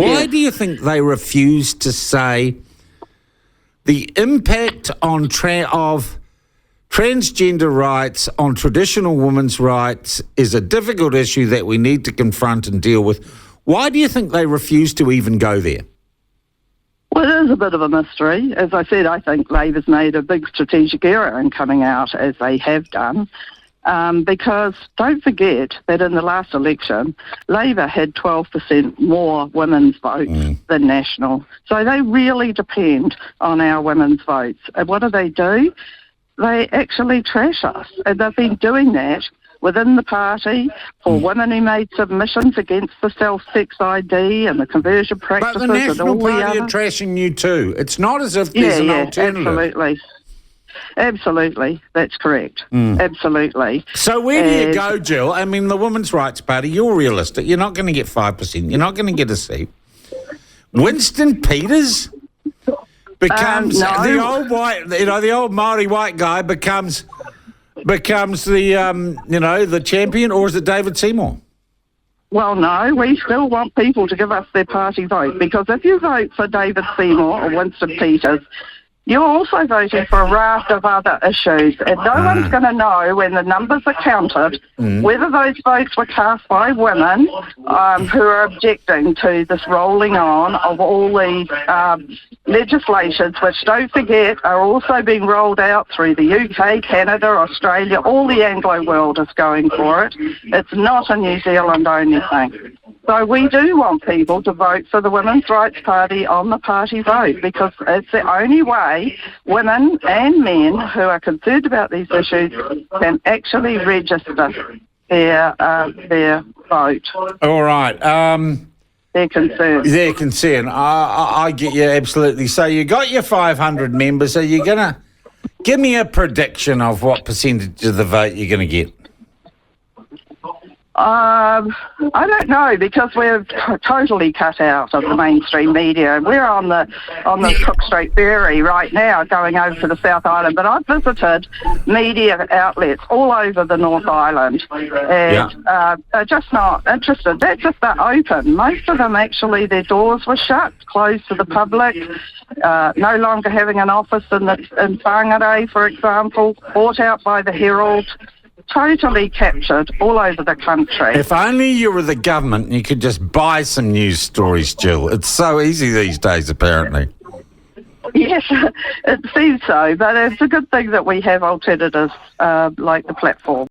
Why do you think they refuse to say the impact on of transgender rights on traditional women's rights is a difficult issue that we need to confront and deal with? Why do you think they refuse to even go there? Well, it is a bit of a mystery. As I said, I think Labor's made a big strategic error in coming out as they have done. Because don't forget that in the last election, Labor had 12% more women's votes than National. So they really depend on our women's votes. And what do? They actually trash us. And they've been doing that within the party for women who made submissions against the self-sex ID and the conversion practices. But the National and all Party the are trashing you too. It's not as if there's an alternative. Absolutely, that's correct. Absolutely. So where do you go, Jill? I mean, the Women's Rights Party, you're realistic. You're not going to get 5%. You're not going to get a seat. Winston Peters becomes the old white, the old Māori white guy becomes the champion, or is it David Seymour? Well, no, we still want people to give us their party vote, because if you vote for David Seymour or Winston Peters, you're also voting for a raft of other issues, and no one's going to know when the numbers are counted whether those votes were cast by women who are objecting to this rolling on of all these legislations, which, don't forget, are also being rolled out through the UK, Canada, Australia. All the Anglo world is going for it. It's not a New Zealand only thing. So we do want people to vote for the Women's Rights Party on the party vote, because it's the only way women and men who are concerned about these issues can actually register their vote. All right. Their concern. Their concern. I get you absolutely. So you got your 500 members. Are you going to give me a prediction of what percentage of the vote you're going to get? I don't know, because we're totally cut out of the mainstream media. We're on the Cook Street Ferry right now going over to the South Island, but I've visited media outlets all over the North Island, and they're just not interested. They're just not open. Most of them, actually, their doors were shut, closed to the public, no longer having an office in Whangarei, for example, bought out by the Herald. Totally captured all over the country. If only you were the government and you could just buy some news stories, Jill. It's so easy these days, apparently. Yes, it seems so, but it's a good thing that we have alternatives like the platform.